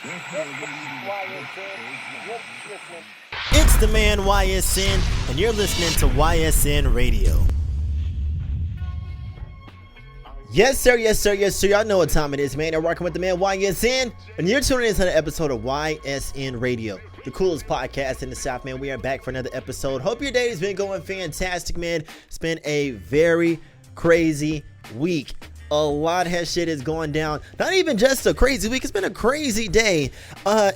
It's the man YSN, and you're listening to YSN Radio. Yes, sir, yes, sir, yes, sir. Y'all know what time it is, man. I'm rocking with the man YSN, and you're tuning into an episode of YSN Radio, the coolest podcast in the South, man. We are back for another episode. Hope your day has been going fantastic, man. It's been a very crazy week. A lot of shit is going down. Not even just a crazy week. It's been a crazy day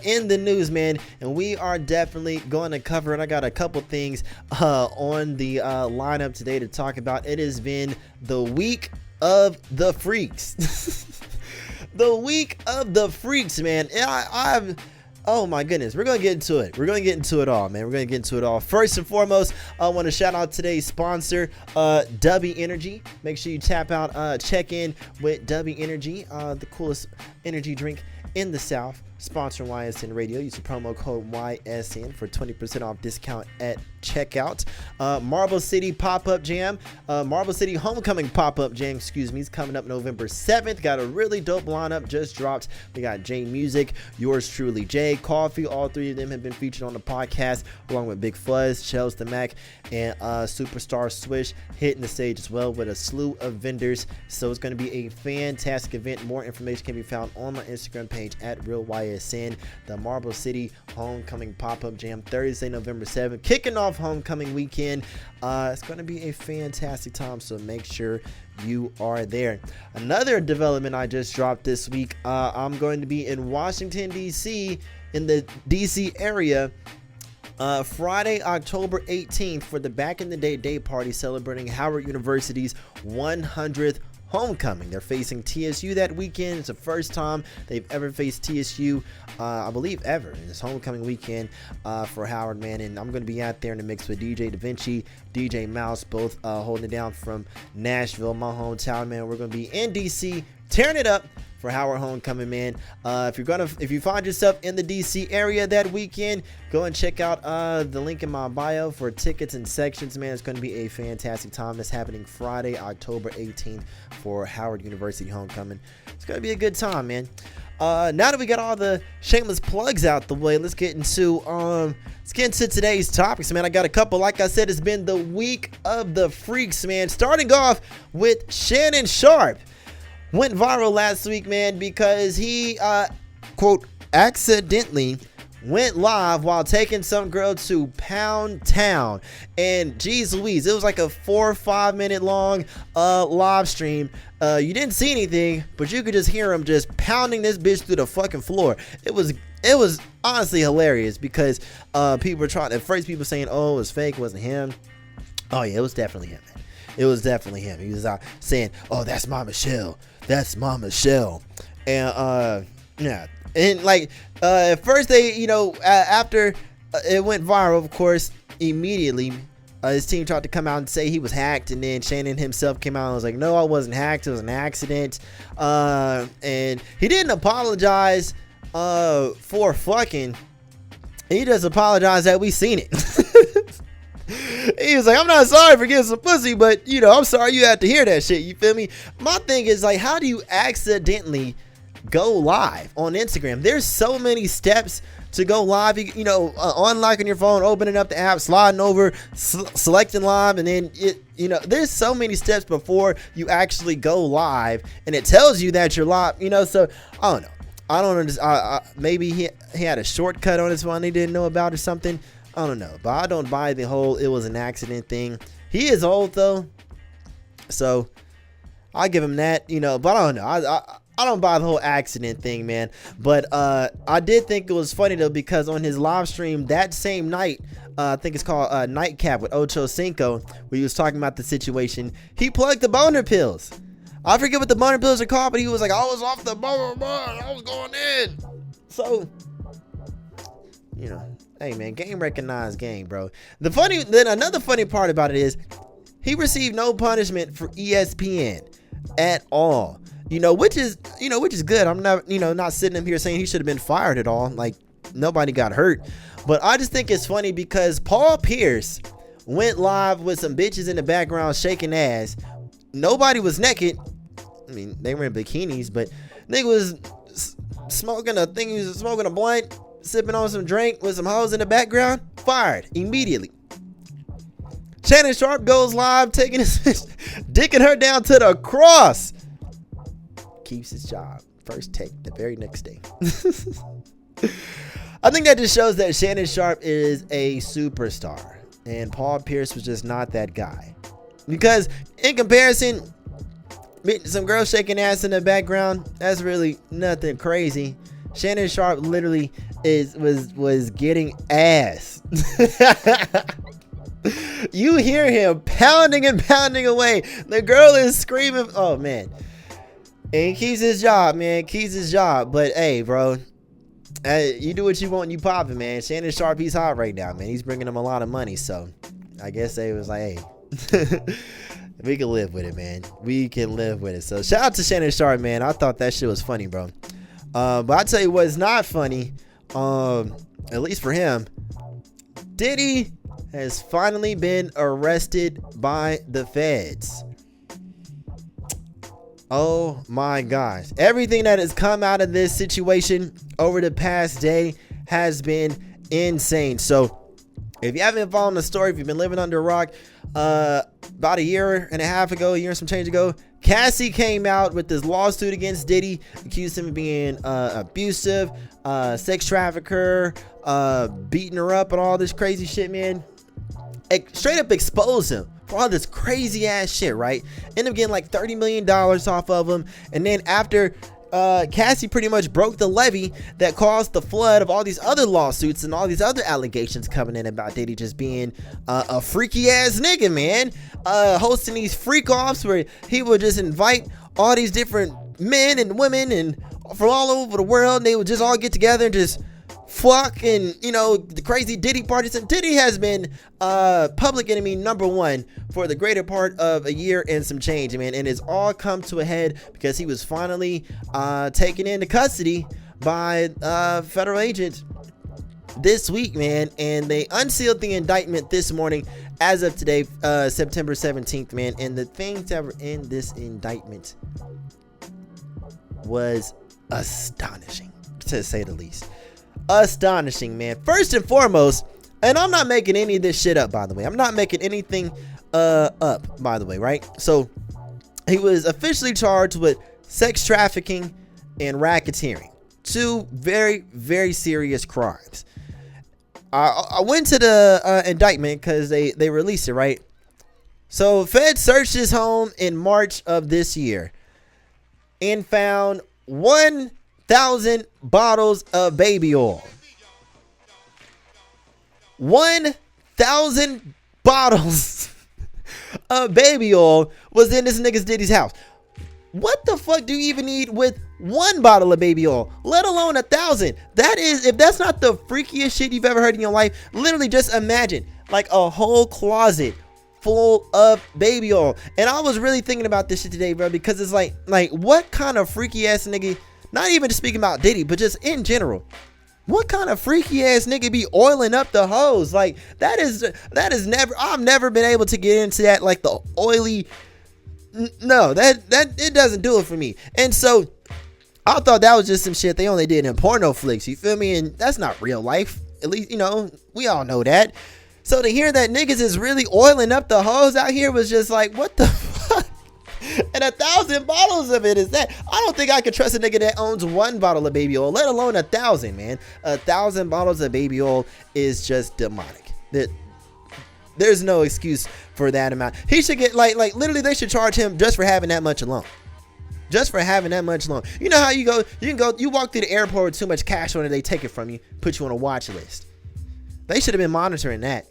in the news, man. And we are definitely going to cover it. I got a couple things on the lineup today to talk about. It has been the week of the freaks. The week of the freaks, man. Oh my goodness, we're gonna get into it. We're gonna get into it all, man. We're gonna get into it all. First and foremost, I want to shout out today's sponsor, W Energy. Make sure you tap out, check in with W Energy, the coolest energy drink in the South. Sponsoring YSN Radio. Use the promo code YSN for 20% off discount at checkout. Marble City Pop-Up Jam. Marble City Homecoming Pop-Up Jam, is coming up November 7th. Got a really dope lineup. Just dropped. We got J Music, yours truly, Jay, Coffee. All three of them have been featured on the podcast, along with Big Fuzz, Shells the Mac, and Superstar Swish hitting the stage as well with a slew of vendors. So it's going to be a fantastic event. More information can be found on my Instagram page at RealYSN. The Marble City Homecoming Pop-Up Jam, Thursday, November 7th, kicking off homecoming weekend. It's going to be a fantastic time, so make sure you are there. Another development I just dropped this week, I'm going to be in Washington, D.C., in the D.C. area, Friday, October 18th, for the Back in the Day party celebrating Howard University's 100th homecoming. They're facing TSU that weekend. It's the first time they've ever faced TSU, I believe ever, in this homecoming weekend for Howard, man. And I'm going to be out there in the mix with DJ Da Vinci, DJ Mouse, both holding it down from Nashville, my hometown, man. We're going to be in DC tearing it up for Howard homecoming, man. If you find yourself in the DC area that weekend, go and check out the link in my bio for tickets and sections, man. It's going to be a fantastic time. That's happening Friday, October 18th for Howard University homecoming. It's going to be a good time, man. Now that we got all the shameless plugs out the way, let's get into today's topics, man. I got a couple. Like I said, it's been the week of the freaks, man. Starting off with Shannon Sharpe. Went viral last week, man, because he, quote, accidentally went live while taking some girl to Pound Town. And geez Louise, it was like a 4 or 5 minute long live stream. You didn't see anything, but you could just hear him just pounding this bitch through the fucking floor. It was honestly hilarious because people were trying, at first people saying, oh, it was fake, it wasn't him. Oh yeah, it was definitely him, man. It was definitely him. He was out saying, oh, that's my Michelle. That's my Michelle. And yeah. And like at first they, after it went viral, of course, immediately his team tried to come out and say he was hacked, and then Shannon himself came out and was like, no, I wasn't hacked, it was an accident. And he didn't apologize for fucking. He just apologized that we seen it. He was like, I'm not sorry for getting some pussy, but I'm sorry you had to hear that shit. You feel me? My thing is, like, how do you accidentally go live on Instagram? There's so many steps to go live. Unlocking your phone, opening up the app, sliding over, selecting live, and then there's so many steps before you actually go live, and it tells you that you're live. So I don't know. I don't understand. Maybe he had a shortcut on his phone he didn't know about or something. I don't know, but I don't buy the whole it was an accident thing. He is old though, so I'll give him that, but I don't know. I don't buy the whole accident thing, man. But I did think it was funny though, because on his live stream that same night, I think it's called Nightcap with Ocho Cinco, where he was talking about the situation, he plugged the boner pills. I forget what the boner pills are called, but he was like, I was off the boner, I was going in. So, hey man, game recognized game, bro. Another funny part about it is he received no punishment for ESPN at all. Which is good. I'm not, not sitting up here saying he should have been fired at all. Like, nobody got hurt. But I just think it's funny because Paul Pierce went live with some bitches in the background shaking ass. Nobody was naked. I mean, they were in bikinis, but nigga was smoking a thing, he was smoking a blunt, sipping on some drink with some hoes in the background. Fired immediately. Shannon Sharpe goes live, taking his dicking her down to the cross. Keeps his job. First take the very next day. I think that just shows that Shannon Sharpe is a superstar, and Paul Pierce was just not that guy. Because in comparison, some girls shaking ass in the background, that's really nothing crazy. Shannon Sharpe literally was getting ass. You hear him pounding and pounding away. The girl is screaming. Oh man. And he keeps his job, man. Keeps his job. But hey, bro, you do what you want and you popping, man. Shannon Sharpe, he's hot right now, man. He's bringing them a lot of money. So I guess they was like, hey, we can live with it, man. We can live with it. So shout out to Shannon Sharpe, man. I thought that shit was funny, bro. But I tell you what's not funny, at least for him, Diddy has finally been arrested by the feds. Oh my gosh. Everything that has come out of this situation over the past day has been insane. So if you haven't been following the story, if you've been living under a rock, about a year and a half ago, a year and some change ago, Cassie came out with this lawsuit against Diddy, accused him of being abusive, sex trafficker, beating her up and all this crazy shit, man. Straight up expose him for all this crazy ass shit, right? End up getting like $30 million off of him. And then after Cassie pretty much broke the levee that caused the flood of all these other lawsuits and all these other allegations coming in about Diddy just being a freaky ass nigga, man. Hosting these freak offs where he would just invite all these different men and women and from all over the world, and they would just all get together and just fuck, and you know, the crazy Diddy parties. And Diddy has been public enemy number one for the greater part of a year and some change, man, and it's all come to a head because he was finally taken into custody by federal agents this week, man, and they unsealed the indictment this morning as of today, September 17th, man. And the things that were in this indictment was astonishing, to say the least. Astonishing, man. First and foremost, and I'm not making any of this shit up, by the way. I'm not making anything up, by the way, right? So he was officially charged with sex trafficking and racketeering, two very, very serious crimes. I went to the indictment because they released it, right? So Fed searched his home in March of this year and found 1,000 bottles of baby oil. 1,000 bottles of baby oil was in this nigga's Diddy's house. What the fuck do you even need with one bottle of baby oil, let alone 1,000? That is, if that's not the freakiest shit you've ever heard in your life, literally just imagine like a whole closet full of baby oil. And I was really thinking about this shit today, bro, because it's like what kind of freaky ass nigga, not even just speaking about Diddy, but just in general, what kind of freaky ass nigga be oiling up the hose? Like that is never, I've never been able to get into that, like the oily. No, that it doesn't do it for me. And so I thought that was just some shit they only did in porno flicks, you feel me? And that's not real life. At least, you know, we all know that. So to hear that niggas is really oiling up the hose out here was just like, what the fuck? And 1,000 bottles of it is that. I don't think I could trust a nigga that owns one bottle of baby oil, let alone 1,000, man. 1,000 bottles of baby oil is just demonic. There's no excuse for that amount. He should get like literally they should charge him just for having that much alone. Just for having that much alone. You know how you walk through the airport with too much cash on it, they take it from you, put you on a watch list. They should have been monitoring that.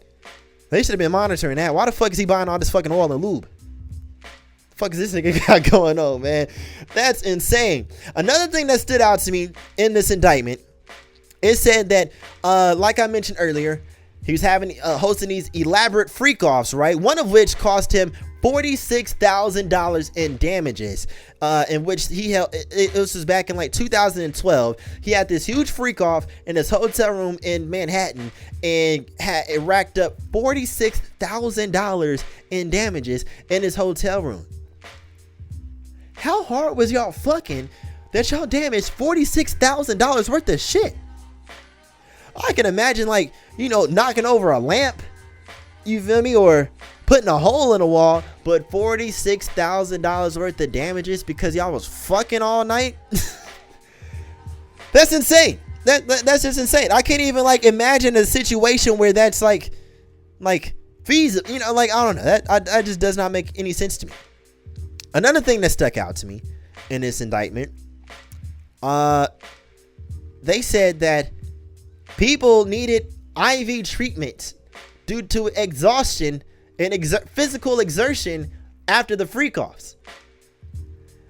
Why the fuck is he buying all this fucking oil and lube? The fuck is this nigga got going on, man? That's insane. Another thing that stood out to me in this indictment, it said that like I mentioned earlier, he was hosting these elaborate freak offs, right? One of which cost him $46,000 in damages, in which he held. This was back in like 2012. He had this huge freak off in his hotel room in Manhattan, and it racked up $46,000 in damages in his hotel room. How hard was y'all fucking that y'all damaged $46,000 worth of shit. I can imagine, like, you know, knocking over a lamp, you feel me, or putting a hole in a wall, but $46,000 worth of damages because y'all was fucking all night. That's insane. That's just insane. I can't even like imagine a situation where that's like feasible. You know, like, I don't know. That just does not make any sense to me. Another thing that stuck out to me in this indictment, they said that people needed IV treatment due to exhaustion and physical exertion after the freak-offs.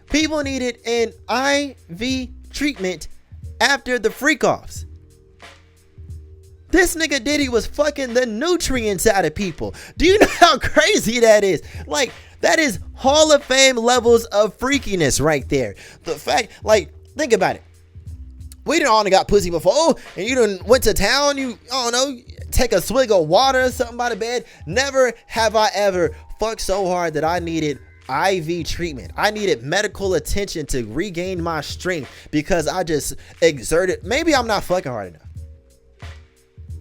People needed an IV treatment after the freak-offs. This nigga Diddy was fucking the nutrients out of people. Do you know how crazy that is? Like, that is Hall of Fame levels of freakiness right there. The fact, like, think about it. We done all got pussy before, and you done went to town, you, I don't know, take a swig of water or something by the bed. Never have I ever fucked so hard that I needed IV treatment. I needed medical attention to regain my strength because I just exerted. Maybe I'm not fucking hard enough.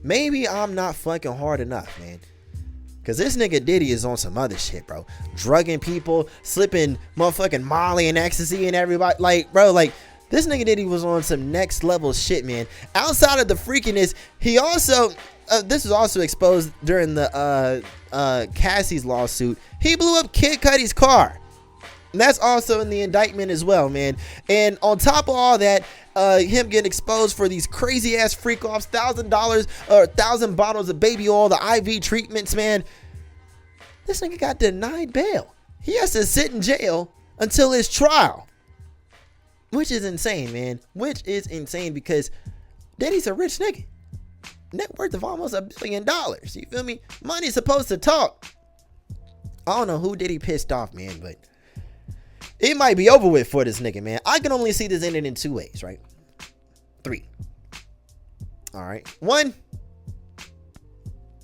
Maybe I'm not fucking hard enough, man. Because this nigga Diddy is on some other shit, bro. Drugging people, slipping motherfucking Molly and ecstasy and everybody. Like, bro, like, this nigga Diddy was on some next level shit, man. Outside of the freakiness, he also, this was also exposed during the Cassie's lawsuit. He blew up Kid Cudi's car. And that's also in the indictment as well, man. And on top of all that, him getting exposed for these crazy ass freak offs, $1,000 or 1,000 bottles of baby oil, the IV treatments, man. This nigga got denied bail. He has to sit in jail until his trial. Which is insane, man. Which is insane because Diddy's a rich nigga. Net worth of almost $1 billion. You feel me? Money's supposed to talk. I don't know who Diddy pissed off, man, but it might be over with for this nigga, man. I can only see this ending in 2 ways, right? 3. All right. 1,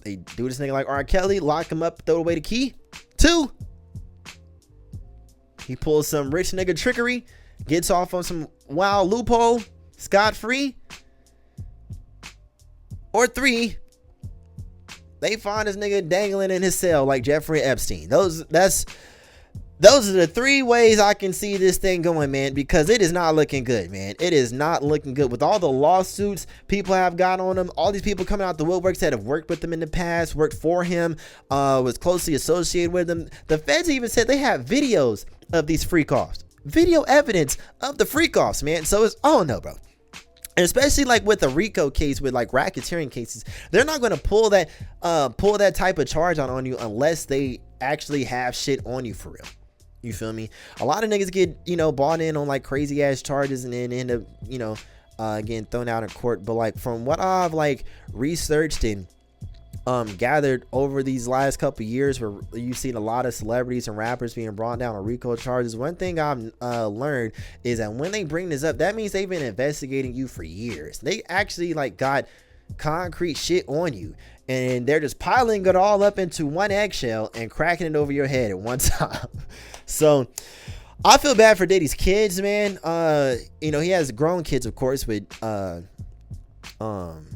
they do this nigga like R. Kelly, lock him up, throw away the key. 2, he pulls some rich nigga trickery, gets off on some wild loophole, scot-free. Or 3, they find this nigga dangling in his cell like Jeffrey Epstein. Those are the 3 ways I can see this thing going, man, because it is not looking good, man. It is not looking good. With all the lawsuits people have got on him, all these people coming out the woodworks that have worked with him in the past, worked for him, was closely associated with him. The feds even said they have videos of these freak-offs. Video evidence of the freak-offs, man. So it's, oh no, bro. And especially like with the RICO case, with like racketeering cases, they're not going to pull that type of charge on you unless they actually have shit on you for real. You feel me? A lot of niggas get, you know, bought in on like crazy ass charges and then end up, you know, getting thrown out in court. But like from what I've like researched and gathered over these last couple years, where you've seen a lot of celebrities and rappers being brought down on RICO charges, one thing I've learned is that when they bring this up, that means they've been investigating you for years. They actually like got concrete shit on you, and they're just piling it all up into one eggshell and cracking it over your head at one time. So I feel bad for Diddy's kids, man. You know, he has grown kids, of course, with Combs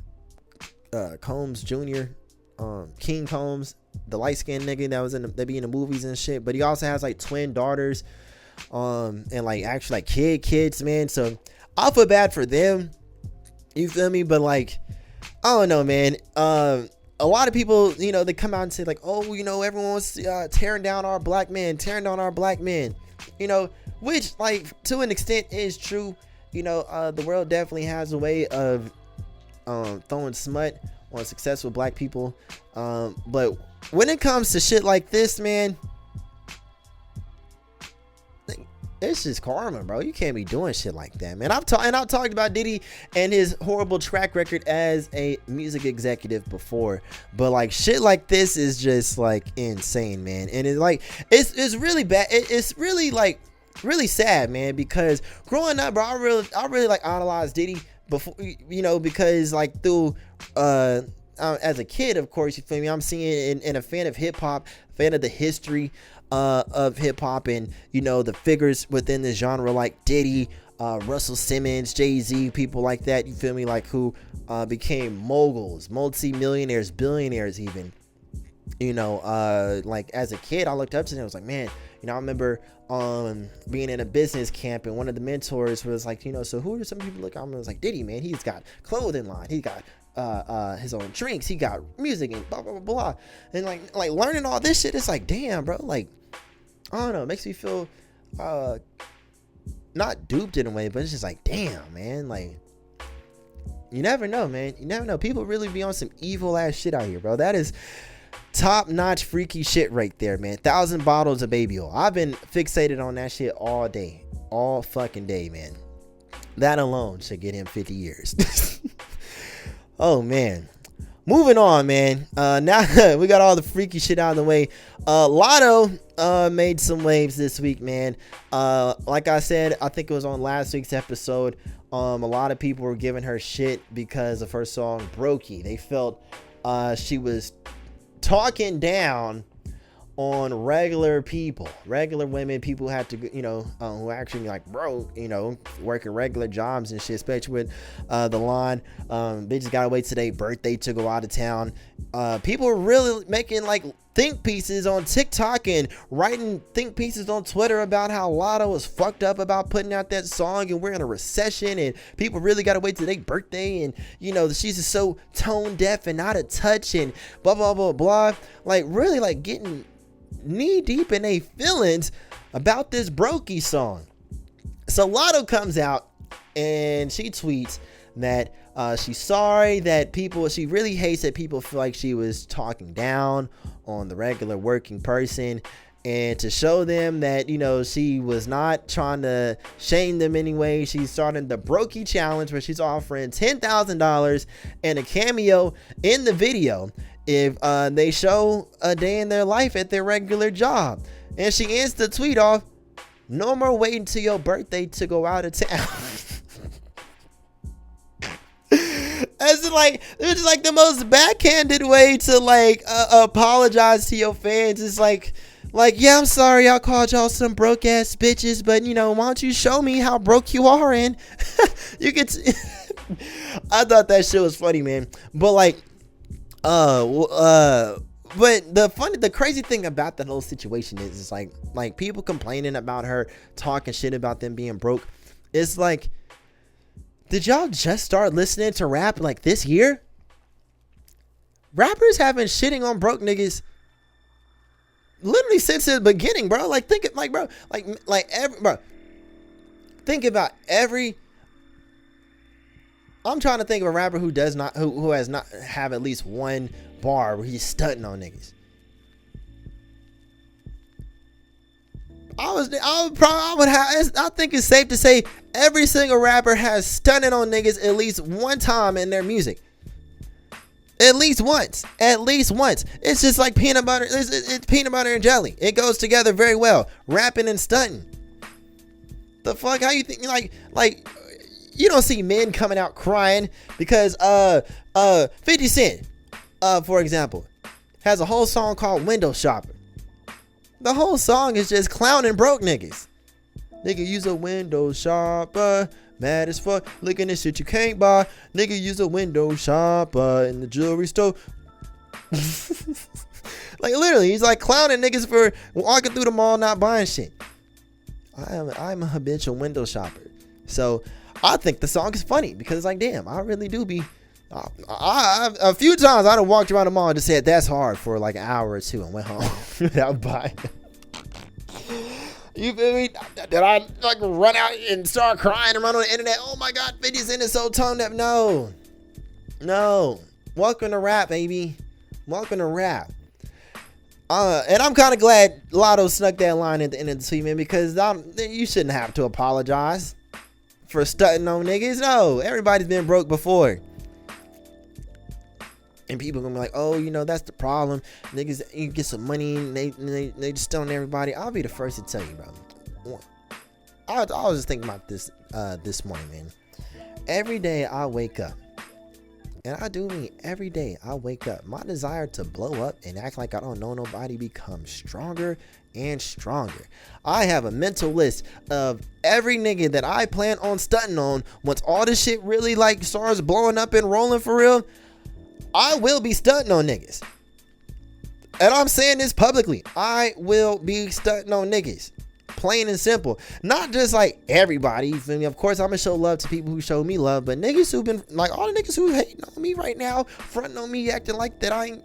Jr., King Combs, the light-skinned nigga that was they be in the movies and shit. But he also has like twin daughters, and like actually like kids, man. So I feel bad for them. You feel me? But like, I don't know, man. A lot of people, you know, they come out and say like, oh, you know, everyone was tearing down our black men, you know, which like to an extent is true. You know, the world definitely has a way of throwing smut on successful black people. But when it comes to shit like this, man, it's just karma, bro. You can't be doing shit like that, man. I've talked about Diddy and his horrible track record as a music executive before, but like shit like this is just like insane, man. And it's like it's really bad. It's really like really sad, man, because growing up, bro, I really like idolized Diddy before, you know, because like through as a kid, of course, you feel me, I'm seeing and a fan of hip hop, fan of the history of hip hop, and you know the figures within the genre like Diddy, Russell Simmons, Jay-Z, people like that, you feel me, like who became moguls, multi-millionaires, billionaires even. Like as a kid, I looked up to them. I was like, man, I remember being in a business camp, and one of the mentors was like, so who are some people look? I was like, Diddy, man, he's got clothing line, he got his own drinks, he got music and blah blah blah blah. And like learning all this shit, it's like, damn, bro, like I don't know, it makes me feel not duped in a way, but it's just like, damn, man, like you never know, man. You never know. People really be on some evil ass shit out here, bro. That is top notch freaky shit right there, man. 1,000 bottles of baby oil. I've been fixated on that shit all day, all fucking day, man. That alone should get him 50 years. Oh man, moving on, man. Now we got all the freaky shit out of the way. Latto made some waves this week, man. Like I said, I think it was on last week's episode. A lot of people were giving her shit because of her song Brokey. They felt she was talking down on regular people, regular women, people who have to, who actually like broke, working regular jobs and shit, especially with the line, bitches gotta wait till their birthday to go out of town. People are really making like think pieces on TikTok and writing think pieces on Twitter about how Latto was fucked up about putting out that song, and we're in a recession and people really gotta wait till their birthday, and she's just so tone deaf and out of touch and blah blah blah blah. Like really like getting knee deep in their feelings about this Brokey song. So Latto comes out and she tweets that she's sorry that she really hates that people feel like she was talking down on the regular working person, and to show them that she was not trying to shame them anyway. She's starting the Brokey challenge, where she's offering $10,000 and a cameo in the video if they show a day in their life at their regular job. And she ends the tweet off, "No more waiting till your birthday to go out of town." It's like the most backhanded way to like apologize to your fans. It's like, yeah, I'm sorry I called y'all some broke ass bitches, but why don't you show me how broke you are, and you get I thought that shit was funny, man. But like but the crazy thing about that whole situation is like people complaining about her talking shit about them being broke. It's like, did y'all just start listening to rap like this year? Rappers have been shitting on broke niggas literally since the beginning, bro. Like think it, like bro, like every bro. Think about every. I'm trying to think of a rapper who does not, who has not have at least one bar where he's stunting on niggas. I think it's safe to say every single rapper has stunted on niggas at least one time in their music. At least once. It's just like peanut butter. It's peanut butter and jelly. It goes together very well. Rapping and stunting. The fuck? How you think? Like. You don't see men coming out crying because 50 Cent, for example, has a whole song called Window Shopper. The whole song is just clowning broke niggas. Nigga, use a window shopper, mad as fuck, looking at shit you can't buy. Nigga, use a window shopper in the jewelry store. Like literally, he's like clowning niggas for walking through the mall not buying shit. I'm a habitual window shopper. So I think the song is funny because like, damn, I really do be. A few times I done walked around the mall and just said that's hard for like an hour or two and went home without buying. You feel me? Did I like run out and start crying and run on the internet? Oh my God, 50 Cent is so toned up. No. Welcome to rap, baby. Welcome to rap. And I'm kind of glad Latto snuck that line at the end of the tweet, man, because you shouldn't have to apologize for stunting on niggas. No, everybody's been broke before. And people gonna be like, oh, that's the problem. Niggas, you get some money and they just stunting everybody. I'll be the first to tell you, bro. I was just thinking about this this morning, man. Every day I wake up, and I do mean every day I wake up, my desire to blow up and act like I don't know nobody becomes stronger and stronger. I have a mental list of every nigga that I plan on stunting on once all this shit really like starts blowing up and rolling for real. I will be stunting on niggas. And I'm saying this publicly. I will be stunting on niggas. Plain and simple. Not just like everybody. You feel me? Of course, I'm gonna show love to people who show me love. But niggas who've been like all the niggas who hating on me right now, fronting on me, acting like that I ain't.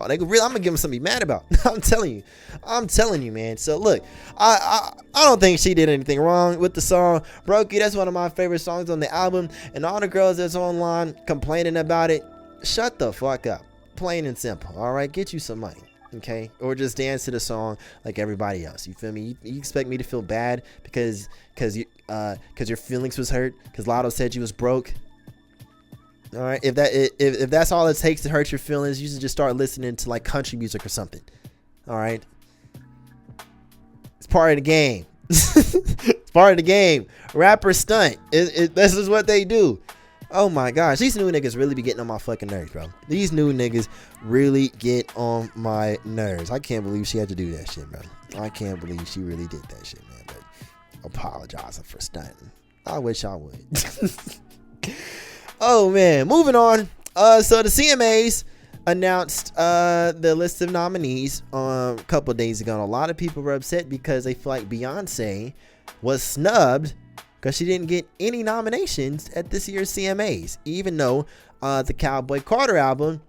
Oh, they really, I'm gonna give them something to be mad about. I'm telling you, man. So look, I don't think she did anything wrong with the song. Brokey, that's one of my favorite songs on the album. And all the girls that's online complaining about it, shut the fuck up. Plain and simple. All right, get you some money, okay? Or just dance to the song like everybody else. You feel me? You expect me to feel bad because your feelings was hurt because Latto said you was broke. All right, if that's all it takes to hurt your feelings, you should just start listening to like country music or something. All right, it's part of the game. It's part of the game. Rapper stunt. This is what they do. Oh my gosh, these new niggas really be getting on my fucking nerves, bro. These new niggas really get on my nerves. I can't believe she had to do that shit, bro. I can't believe she really did that shit, man. But apologizing for stunting. I wish I would. Oh man, moving on. So the CMAs announced the list of nominees a couple days ago. And a lot of people were upset because they feel like Beyonce was snubbed because she didn't get any nominations at this year's CMAs, even though the Cowboy Carter album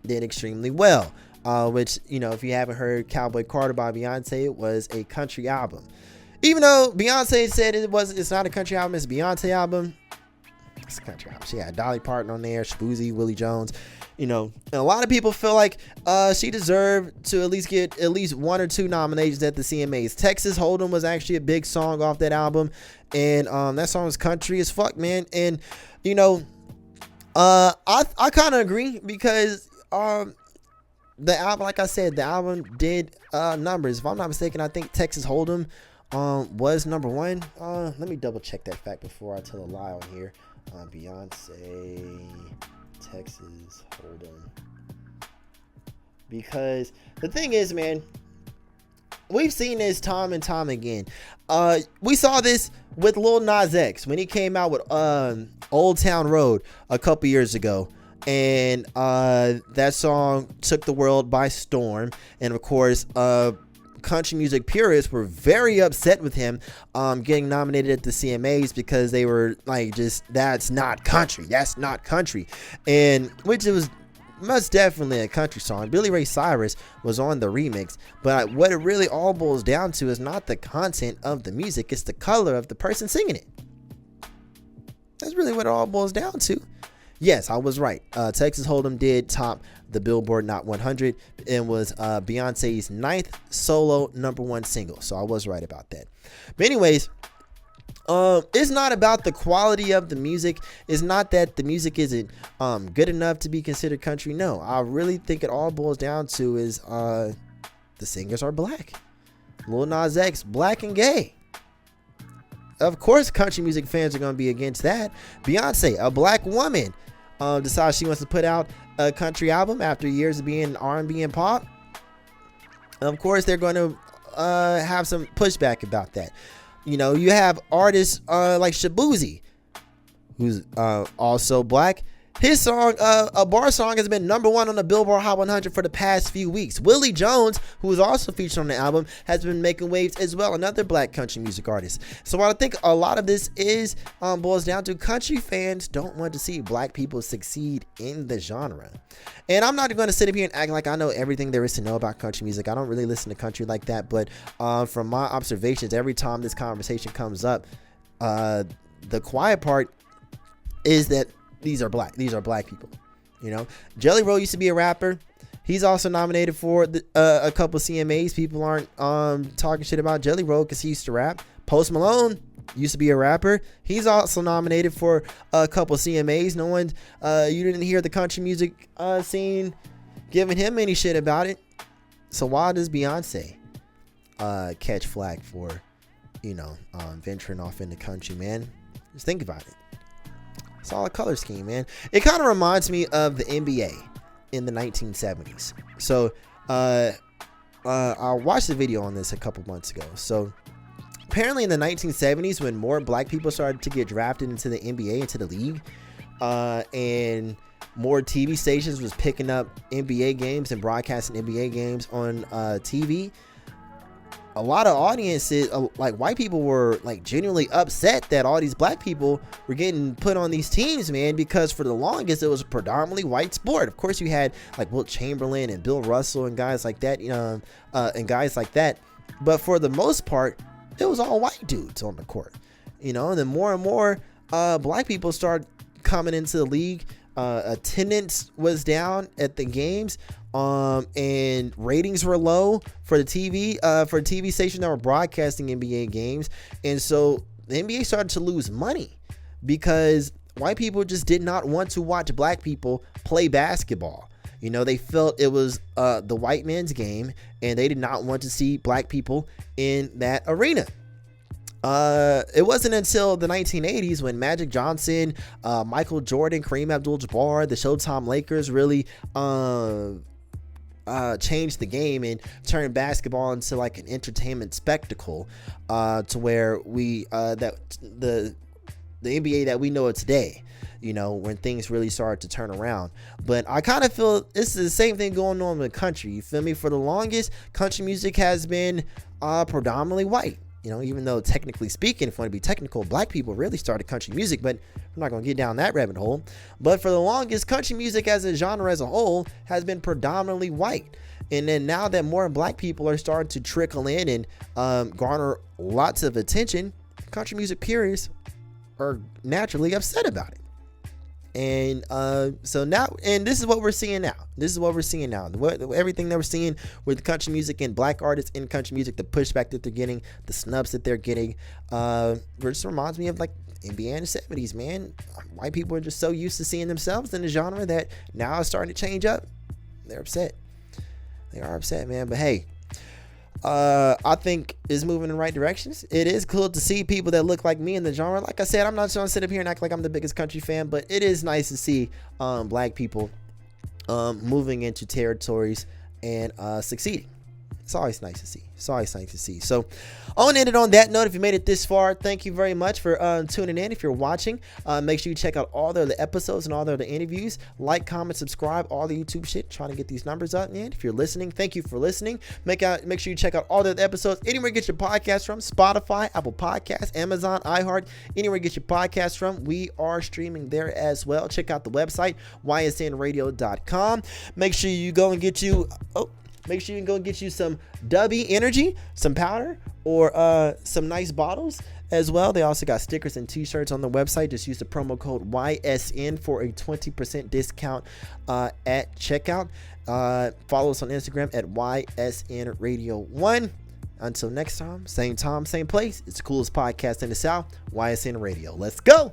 did extremely well. Which, you know, if you haven't heard Cowboy Carter by Beyonce, it was a country album. Even though Beyonce said it's not a country album, it's a Beyonce album. It's a country album. She had Dolly Parton on there, Spoozy, Willie Jones, you know. And a lot of people feel like she deserved to at least get at least 1 or 2 nominations at the CMAs. Texas Hold'em was actually a big song off that album, and that song was country as fuck, man. And you know, I kind of agree because the album, like I said, the album did numbers. If I'm not mistaken, I think Texas Hold'em was number 1. Let me double check that fact before I tell a lie on here. Beyonce Texas Hold'em, because the thing is, man, we've seen this time and time again. We saw this with Lil Nas X when he came out with Old Town Road a couple years ago, and that song took the world by storm. And of course, country music purists were very upset with him getting nominated at the CMAs because they were like, just, that's not country, and which it was most definitely a country song. Billy Ray Cyrus was on the remix, but what it really all boils down to is not the content of the music, it's the color of the person singing it. That's really what it all boils down to. Yes, I was right. Texas Hold'em did top the Billboard Not 100 and was Beyonce's 9th solo #1 single. So I was right about that. But anyways, it's not about the quality of the music. It's not that the music isn't good enough to be considered country. No, I really think it all boils down to is the singers are black. Lil Nas X, black and gay. Of course, country music fans are going to be against that. Beyonce, a black woman, decides she wants to put out a country album after years of being R&B and pop. Of course, they're going to have some pushback about that. You know, you have artists like Shabuzi, who's also black. His song, a bar song, has been #1 on the Billboard Hot 100 for the past few weeks. Willie Jones, who is also featured on the album, has been making waves as well, another black country music artist. So I think a lot of this is boils down to country fans don't want to see black people succeed in the genre. And I'm not going to sit up here and act like I know everything there is to know about country music. I don't really listen to country like that, but from my observations, every time this conversation comes up, the quiet part is that these are black people. You know, Jelly Roll used to be a rapper. He's also nominated for a couple CMAs. People aren't talking shit about Jelly Roll because he used to rap. Post Malone used to be a rapper. He's also nominated for a couple CMAs. No one, you didn't hear the country music scene giving him any shit about it. So why does Beyonce catch flack for, you know, venturing off into country, man? Just think about it. Solid color scheme, man. It kind of reminds me of the NBA in the 1970s. So I watched the video on this a couple months ago. So apparently in the 1970s, when more black people started to get drafted into the NBA, into the league, and more TV stations was picking up NBA games and broadcasting NBA games on TV, a lot of audiences, like white people, were like genuinely upset that all these black people were getting put on these teams, man, because for the longest it was a predominantly white sport. Of course, you had like Wilt Chamberlain and Bill Russell and guys like that, but for the most part, it was all white dudes on the court, and then more and more black people started coming into the league. Attendance was down at the games, and ratings were low for the TV station that were broadcasting NBA games, and so the NBA started to lose money because white people just did not want to watch black people play basketball. They felt it was the white man's game, and they did not want to see black people in that arena. It wasn't until the 1980s when Magic Johnson, Michael Jordan, Kareem Abdul-Jabbar, the Showtime Lakers really changed the game and turned basketball into like an entertainment spectacle, to where that the NBA that we know it today, when things really started to turn around. But I kind of feel this is the same thing going on in the country. You feel me? For the longest, country music has been predominantly white. Even though technically speaking, if you want to be technical, black people really started country music, but we're not going to get down that rabbit hole. But for the longest, country music as a genre as a whole has been predominantly white. And then now that more black people are starting to trickle in and garner lots of attention, country music purists are naturally upset about it. And so now, and this is what we're seeing now. Everything that we're seeing with country music and black artists in country music, the pushback that they're getting, the snubs that they're getting, just reminds me of like NBA in the 70s, man. White people are just so used to seeing themselves in the genre that now it's starting to change up. They're upset. They are upset, man. But hey, I think is moving in the right directions. It is cool to see people that look like me in the genre. Like I said, I'm not trying to sit up here and act like I'm the biggest country fan, but it is nice to see black people moving into territories and succeeding. It's always nice to see. So I want to end it on that note. If you made it this far, thank you very much for tuning in. If you're watching, make sure you check out all the other episodes and all the other interviews. Like, comment, subscribe, all the YouTube shit. Trying to get these numbers up, man. If you're listening, thank you for listening. Make sure you check out all the other episodes. Anywhere you get your podcast from, Spotify, Apple Podcasts, Amazon, iHeart, anywhere you get your podcast from, we are streaming there as well. Check out the website, ysnradio.com. Make sure you go and get you... Make sure you can go and get you some Dubby Energy, some powder, or some nice bottles as well. They also got stickers and t-shirts on the website. Just use the promo code YSN for a 20% discount at checkout. Follow us on Instagram at YSN Radio 1. Until next time, same place. It's the coolest podcast in the South, YSN Radio. Let's go.